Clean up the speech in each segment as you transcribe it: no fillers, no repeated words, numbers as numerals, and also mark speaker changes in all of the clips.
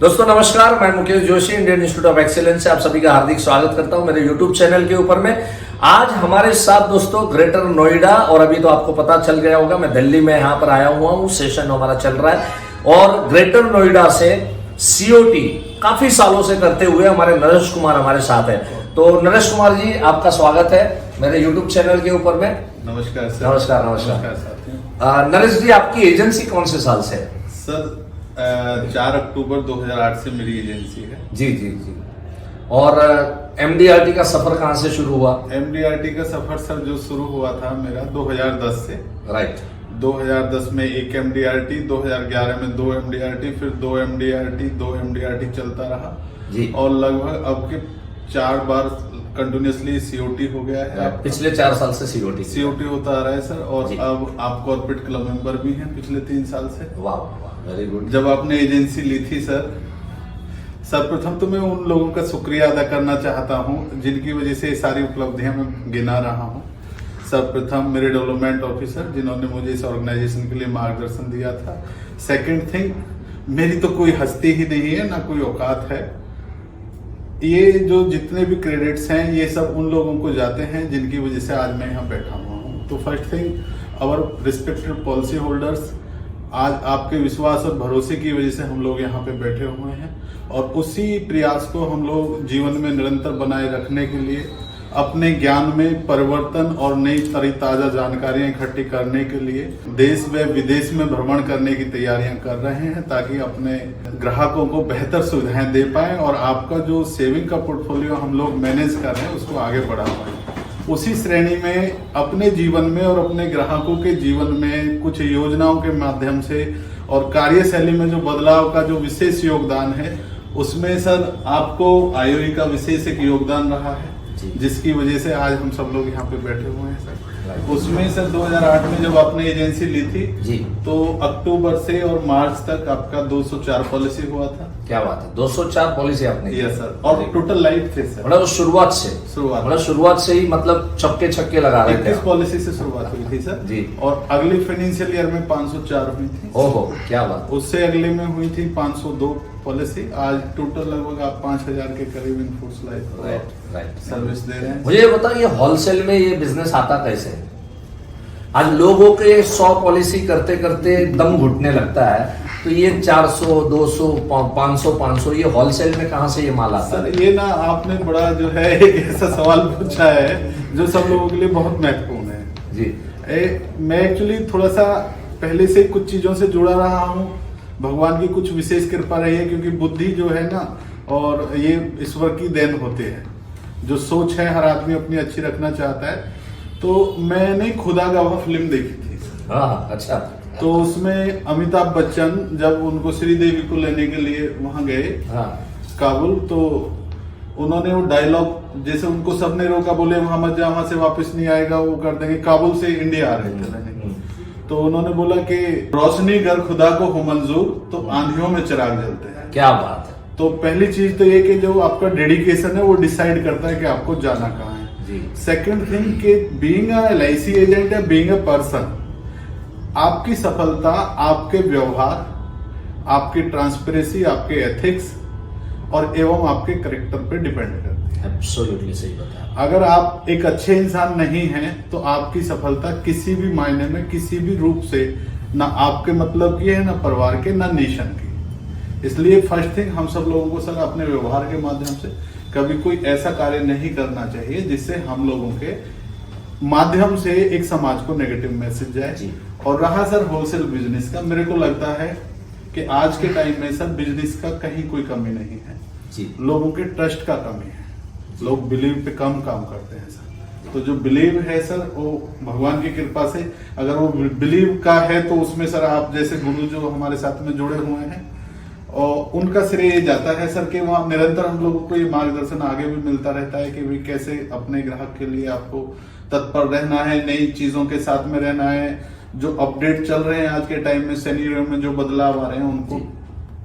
Speaker 1: दोस्तों नमस्कार, मैं Mukesh Joshi Indian institute of excellence से आप सभी का हार्दिक स्वागत करता हूं मेरे यूट्यूब चैनल के ऊपर में। आज हमारे साथ दोस्तों ग्रेटर नोएडा, और अभी तो आपको पता चल गया होगा मैं दिल्ली में यहाँ पर आया हुआ हूँ, सेशन हमारा चल रहा है। और ग्रेटर नोएडा से सीओटी काफी सालों से करते हुए हमारे नरेश कुमार हमारे साथ है। तो नरेश कुमार जी, आपका स्वागत है मेरे यूट्यूब चैनल के ऊपर में।
Speaker 2: नमस्कार सर।
Speaker 1: नमस्कार नमस्कार। नरेश जी, आपकी एजेंसी कौन से साल से है?
Speaker 2: सर 4 अक्टूबर 2008 से मेरी एजेंसी है।
Speaker 1: जी जी जी। और एमडीआरटी का सफर कहाँ से शुरू हुआ?
Speaker 2: एमडीआरटी का सफर सर जो शुरू हुआ था मेरा 2010 से।
Speaker 1: राइट।
Speaker 2: 2010 में एक एमडीआरटी, 2011 में 2 एमडीआरटी, फिर 2 एमडीआरटी चलता रहा
Speaker 1: जी।
Speaker 2: और लगभग अब के 4 बार कंटिन्यूसली सीओटी हो गया है।
Speaker 1: पिछले 4 साल से सीओटी
Speaker 2: होता आ रहा है सर। और अब आप कॉर्पोरेट क्लब मेंबर भी हैं पिछले 3 साल से।
Speaker 1: वाह, वेरी गुड।
Speaker 2: जब आपने एजेंसी ली थी सर, सर्वप्रथम तो मैं उन लोगों का शुक्रिया अदा करना चाहता हूं जिनकी वजह से ये सारी उपलब्धियां मैं गिना रहा हूं। सर्वप्रथम मेरे डेवलपमेंट ऑफिसर जिन्होंने मुझे इस ऑर्गेनाइजेशन के लिए मार्गदर्शन दिया था। सेकंड थिंग, मेरी तो कोई हस्ती ही नहीं है, ना कोई औकात है। ये जो जितने भी क्रेडिट्स हैं ये सब उन लोगों को जाते हैं जिनकी वजह से आज मैं यहाँ बैठा हुआ हूँ। तो first thing, our respected policy holders, आज आपके विश्वास और भरोसे की वजह से हम लोग यहाँ पे बैठे हुए हैं और उसी प्रयास को हम लोग जीवन में निरंतर बनाए रखने के लिए अपने ज्ञान में परिवर्तन और नई ताजा जानकारियां इकट्ठी करने के लिए देश व विदेश में भ्रमण करने की तैयारियां कर रहे हैं ताकि अपने ग्राहकों को बेहतर सुविधाएं दे पाएं और आपका जो सेविंग का पोर्टफोलियो हम लोग मैनेज कर रहे हैं उसको आगे बढ़ा पाएं। उसी श्रेणी में अपने जीवन में और अपने ग्राहकों के जीवन में कुछ योजनाओं के माध्यम से और कार्यशैली में जो बदलाव का जो विशेष योगदान है उसमें सर आपको आईओई का विशेष एक योगदान रहा है जिसकी वजह से आज हम सब लोग यहाँ पे बैठे हुए हैं सर। उसमें सर 2008 में जब आपने एजेंसी ली थी जी, तो अक्टूबर से और मार्च तक आपका 204 पॉलिसी हुआ था।
Speaker 1: क्या बात है, 204 पॉलिसी आपने?
Speaker 2: Yes sir. और टोटल लाइफ थे सर,
Speaker 1: मतलब शुरुआत से ही मतलब चक्के छक्के लगा रहे थे।
Speaker 2: 21 पॉलिसी से शुरुआत हुई थी सर जी। और अगले फाइनेंशियल ईयर में 504 हुई थी।
Speaker 1: ओहो, क्या बात।
Speaker 2: उससे अगले में हुई थी 502 पॉलिसी। आज टोटल लगभग आप 5000 के करीब इनफोर्स लाइफ सर्विस दे रहे हैं।
Speaker 1: मुझे ये बताओ, ये होलसेल में ये बिजनेस आता कैसे है? आज लोगों के 100 पॉलिसी करते करते दम घुटने लगता है, तो ये 400, 200, 500 ये होलसेल में कहाँ से ये माल आता है?
Speaker 2: सर ये ना आपने बड़ा जो है एक ऐसा सवाल पूछा है जो सब लोगों के लिए बहुत महत्वपूर्ण है जी। मैं एक्चुअली थोड़ा सा पहले से कुछ चीजों से जुड़ा रहा हूँ। भगवान की कुछ विशेष कृपा रही है क्योंकि बुद्धि जो है ना, और ये ईश्वर की देन होते हैं। जो सोच है हर आदमी अपनी अच्छी रखना चाहता है। तो मैंने खुदा गवाह फिल्म देखी थी।
Speaker 1: हाँ, अच्छा।
Speaker 2: तो उसमें अमिताभ बच्चन जब उनको श्रीदेवी को लेने के लिए वहां गए काबुल, तो उन्होंने वो डायलॉग, जैसे उनको सबने रोका, बोले वहां मत जा, वहां से वापस नहीं आएगा, वो कर देंगे। काबुल से इंडिया आ रहे थे तो उन्होंने बोला कि रोशनी घर खुदा को हो मंजूर तो आंधियों में चिराग जलते हैं।
Speaker 1: क्या बात है।
Speaker 2: तो पहली चीज तो ये कि जो आपका डेडिकेशन है वो डिसाइड करता है कि आपको जाना कहाँ है। सेकंड थिंग कि बीइंग अ एलआईसी एजेंट या बीइंग अ पर्सन, आपकी सफलता आपके व्यवहार, आपकी ट्रांसपेरेंसी, आपके एथिक्स और एवं आपके करेक्टर पे डिपेंड करती है।
Speaker 1: एब्सोल्युटली सही बताया।
Speaker 2: अगर आप एक अच्छे इंसान नहीं हैं तो आपकी सफलता किसी भी मायने में किसी भी रूप से ना आपके मतलब की है, ना परिवार के, ना नेशन की। इसलिए फर्स्ट थिंग, हम सब लोगों को सर अपने व्यवहार के माध्यम से कभी कोई ऐसा कार्य नहीं करना चाहिए जिससे हम लोगों के माध्यम से एक समाज को नेगेटिव मैसेज जाए। और रहा सर होलसेल बिजनेस का, मेरे को लगता है कि आज के टाइम में सर बिजनेस का कहीं कोई कमी नहीं है जी। लोगों के ट्रस्ट का कमी है। लोग बिलीव पे कम काम करते हैं सर। तो जो बिलीव है सर वो भगवान की कृपा से, अगर वो बिलीव का है तो उसमें सर आप जैसे गुरु जो हमारे साथ में जुड़े हुए हैं और उनका श्रेय जाता है सर कि वहाँ निरंतर हम लोगों को ये मार्गदर्शन आगे भी मिलता रहता है कि भाई कैसे अपने ग्राहक के लिए आपको तत्पर रहना है, नई चीजों के साथ में रहना है। जो अपडेट चल रहे हैं आज के टाइम में, सिनेरियो में जो बदलाव आ रहे हैं उनको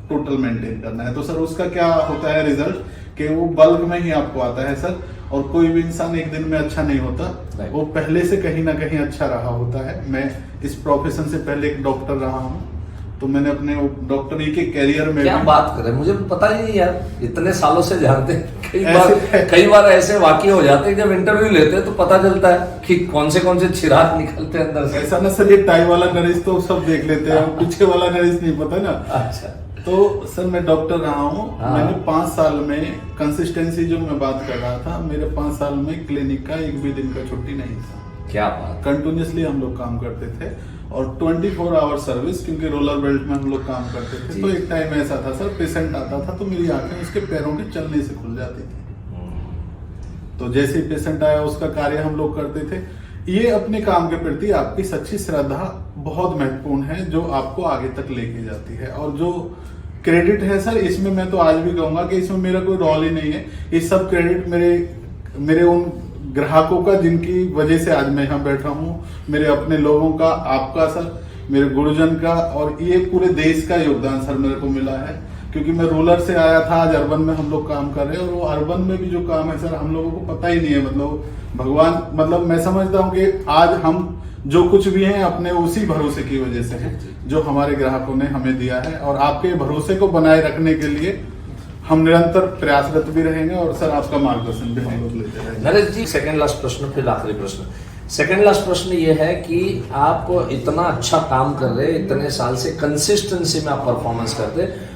Speaker 2: टोटल मेंटेन करना है। तो सर उसका क्या होता है रिजल्ट कि वो बल्क में ही आपको आता है सर। और कोई भी इंसान एक दिन में अच्छा नहीं होता, वो पहले से कहीं ना कहीं अच्छा रहा होता है। मैं इस प्रोफेशन से पहले एक डॉक्टर रहा हूँ तो मैंने अपने डॉक्टरी के करियर में
Speaker 1: क्या
Speaker 2: भी-
Speaker 1: बात कर रहे हैं, मुझे पता ही नहीं यार, इतने सालों से जानते हैं।
Speaker 2: ऐसे-
Speaker 1: कई बार ऐसे वाकये हो जाते हैं, जब इंटरव्यू लेते हैं तो पता चलता है कि कौन से चिराग निकलते हैं अंदर से।
Speaker 2: ऐसा ना सर, ये टाई वाला नरिश तो सब देख लेते हैं, पीछे वाला नरिश नहीं पता ना।
Speaker 1: अच्छा,
Speaker 2: तो सर मैं डॉक्टर रहा हूँ।
Speaker 1: हाँ।
Speaker 2: मैंने 5 साल में कंसिस्टेंसी जो मैं बात कर रहा था, मेरे 5 साल में क्लिनिक का एक भी दिन का छुट्टी नहीं था।
Speaker 1: क्या बात।
Speaker 2: कंटिन्यूसली हम लोग काम करते थे और 24 आवर सर्विस, क्योंकि रोलर बेल्ट में हम लोग काम करते थे।
Speaker 1: जी।
Speaker 2: तो एक टाइम ऐसा था सर, पेशेंट आता था तो मेरी आंखें उसके पैरों के चलने से खुल जाती थी। तो जैसे ही पेशेंट आया उसका कार्य हम लोग करते थे। ये अपने काम के प्रति आपकी सच्ची श्रद्धा बहुत महत्वपूर्ण है, जो आपको आगे तक लेके जाती है। और जो क्रेडिट है सर, इसमें मैं तो आज भी कहूंगा कि इसमें मेरा कोई रोल ही नहीं है। ये सब क्रेडिट मेरे उन ग्राहकों का, जिनकी वजह से आज मैं यहाँ बैठा हूँ, मेरे अपने लोगों का, आपका सर, मेरे गुरुजन का, और ये पूरे देश का योगदान सर मेरे को मिला है। क्योंकि मैं रूरल से आया था, आज अर्बन में हम लोग काम कर रहे हैं, और वो अर्बन में भी जो काम है सर, हम लोगों को पता ही नहीं है। मतलब भगवान, मतलब मैं समझता हूँ कि आज हम जो कुछ भी हैं अपने उसी भरोसे की वजह से हैं, जो हमारे ग्राहकों ने हमें दिया है। और आपके भरोसे को बनाए रखने के लिए हम निरंतर प्रयासरत भी रहेंगे, और सर आपका मार्गदर्शन भी हम लोग लेते रहेंगे।
Speaker 1: नरेश जी, सेकंड लास्ट प्रश्न, फिर आखिरी प्रश्न। सेकंड लास्ट प्रश्न ये है कि आप इतना अच्छा काम कर रहे हैं, इतने साल से कंसिस्टेंसी में आप परफॉर्मेंस करते हैं,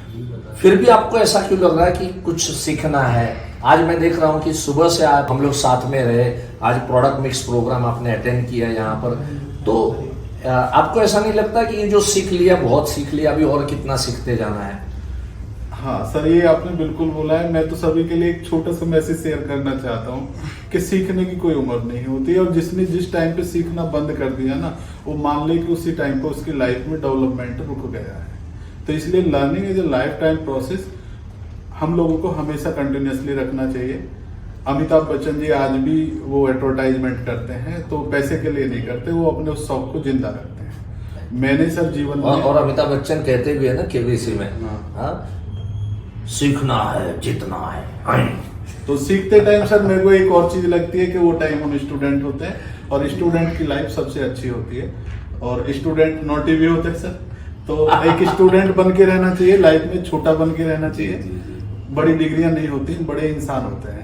Speaker 1: फिर भी आपको ऐसा क्यों लग रहा है कि कुछ सीखना है? आज मैं देख रहा हूं कि सुबह से आप हम लोग साथ में रहे, आज प्रोडक्ट मिक्स प्रोग्राम आपने अटेंड किया यहाँ पर, तो आपको ऐसा नहीं लगता कि ये जो सीख लिया, बहुत सीख लिया, अभी और कितना सीखते जाना है?
Speaker 2: हाँ सर, ये आपने बिल्कुल बोला है। मैं तो सभी के लिए एक छोटा सा मैसेज शेयर करना चाहता हूँ कि सीखने की कोई उम्र नहीं होती, और जिसने जिस टाइम पे सीखना बंद कर दिया ना, वो मान ले कि उसी टाइम पे उसकी लाइफ में डेवलपमेंट रुक गया है। तो इसलिए learning is a life time process, हम लोगों को हमेशा कंटिन्यूसली रखना चाहिए। अमिताभ बच्चन जी आज भी वो एडवर्टाइजमेंट करते हैं, तो पैसे के लिए नहीं करते, वो अपने उस शौक को जिंदा रखते हैं। मैंने सर जीवन में,
Speaker 1: और अमिताभ बच्चन कहते भी है ना केबीसी में, हाँ, सीखना है, जीतना है।
Speaker 2: तो सीखते टाइम सर मेरे को एक और चीज लगती है कि वो टाइम हम स्टूडेंट होते हैं, और स्टूडेंट की लाइफ सबसे अच्छी होती है, और स्टूडेंट नोटी भी होते हैं सर। तो एक स्टूडेंट बन के रहना चाहिए लाइफ में, छोटा बन के रहना चाहिए। बड़ी डिग्रियां नहीं होती, बड़े इंसान होते हैं।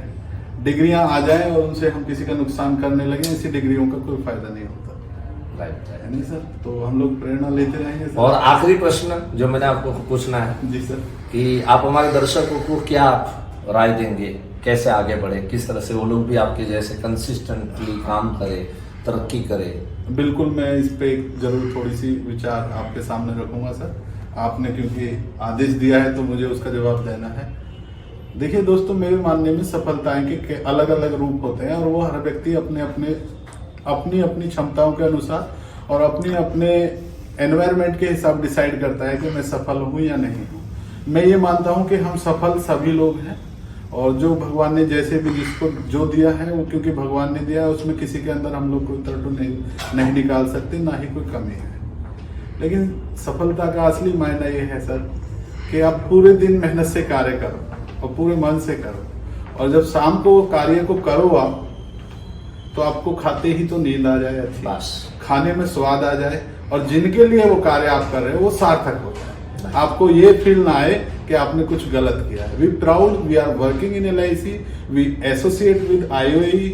Speaker 2: डिग्रियां आ जाए और उनसे हम किसी का नुकसान करने लगे, ऐसी डिग्रियों का कोई फायदा नहीं होता, है नहीं सर? तो हम लोग प्रेरणा लेते रहेंगे सर।
Speaker 1: और आखिरी प्रश्न जो मैंने आपको पूछना है
Speaker 2: जी सर,
Speaker 1: कि आप हमारे दर्शकों को क्या आप राय देंगे, कैसे आगे बढ़े, किस तरह से वो लोग भी आपके जैसे कंसिस्टेंटली काम करें, तरक्की करें?
Speaker 2: बिल्कुल मैं इस पे जरूर थोड़ी सी विचार आपके सामने रखूंगा सर। आपने क्योंकि आदेश दिया है तो मुझे उसका जवाब देना है। देखिए दोस्तों, मेरे मानने में सफलताएं के अलग अलग रूप होते हैं, और वो हर व्यक्ति अपनी अपनी क्षमताओं के अनुसार और अपने एनवायरनमेंट के हिसाब डिसाइड करता है कि मैं सफल हूं या नहीं हूं। मैं ये मानता हूं कि हम सफल सभी लोग हैं, और जो भगवान ने जैसे भी जिसको जो दिया है, वो क्योंकि भगवान ने दिया है, उसमें किसी के अंदर हम लोग कोई त्रुटि नहीं निकाल सकते, ना ही कोई कमी है। लेकिन सफलता का असली मायना ये है सर कि आप पूरे दिन मेहनत से कार्य करो और पूरे मन से करो, और जब शाम को कार्य को करो आप, तो आपको खाते ही तो नींद आ जाए अच्छी,
Speaker 1: बस
Speaker 2: खाने में स्वाद आ जाए, और जिनके लिए वो कार्य आप कर रहे हो वो सार्थक हो जाए। आपको ये फील ना आए कि आपने कुछ गलत किया है। We proud, we are working in LIC, we associate with IOE,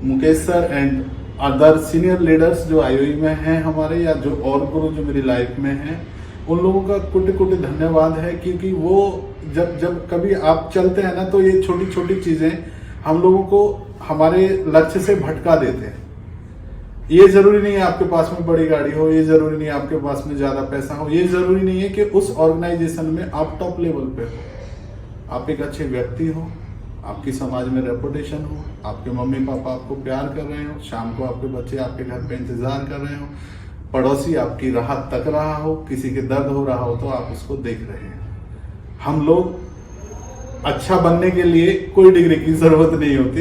Speaker 2: Mukesh sir and other senior leaders जो IOE में हैं हमारे, या जो और गुरु जो मेरी लाइफ में हैं, उन लोगों का कोटि कोटि धन्यवाद है। क्योंकि वो जब कभी आप चलते हैं ना, तो ये छोटी छोटी चीजें हम लोगों को हमारे लक्ष्य से भटका देते हैं। ये जरूरी नहीं है आपके पास में बड़ी गाड़ी हो, ये जरूरी नहीं है आपके पास में ज्यादा पैसा हो, ये जरूरी नहीं है कि उस ऑर्गेनाइजेशन में आप टॉप लेवल पे हो। आप एक अच्छे व्यक्ति हो, आपकी समाज में रेपुटेशन हो, आपके मम्मी पापा आपको प्यार कर रहे हो, शाम को आपके बच्चे आपके घर पे इंतजार कर रहे हो, पड़ोसी आपकी राहत तक रहा हो, किसी के दर्द हो रहा हो तो आप उसको देख रहे हैं। हम लोग अच्छा बनने के लिए कोई डिग्री की जरूरत नहीं होती,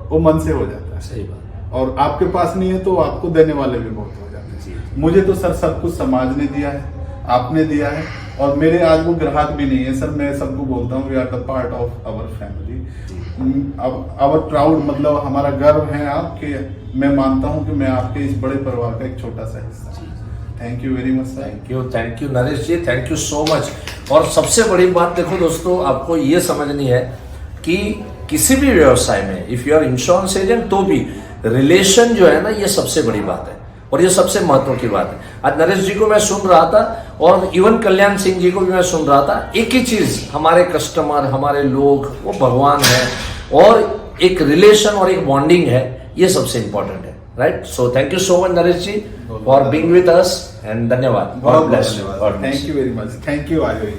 Speaker 2: वो मन से हो जाता है।
Speaker 1: सही बात।
Speaker 2: और आपके पास नहीं है तो आपको देने वाले भी बहुत हो जाते हैं। मुझे तो सर सब कुछ समाज ने दिया है, आपने दिया है, और मेरे आज वो ग्राहक भी नहीं है सर। मैं सबको बोलता हूँ we are the part of our family, our proud, मतलब हमारा गर्व है आप, कि मैं मानता हूँ कि मैं आपके इस बड़े परिवार का एक छोटा सा हिस्सा हूँ। Thank you very much sir.
Speaker 1: Thank you Naresh ji, thank you so much. और सबसे बड़ी बात देखो दोस्तों, आपको ये समझनी है कि किसी भी व्यवसाय में if you are insurance agent तो भी रिलेशन जो है ना, ये सबसे बड़ी बात है और ये सबसे महत्व की बात है। आज नरेश जी को मैं सुन रहा था और इवन कल्याण सिंह जी को भी मैं सुन रहा था, एक ही चीज, हमारे कस्टमर, हमारे लोग वो भगवान है और एक रिलेशन और एक बॉन्डिंग है, ये सबसे इंपॉर्टेंट है, right. So thank you so much Naresh ji for being with us and धन्यवाद। God bless you.
Speaker 2: Thank you very much. Thank you आयोई।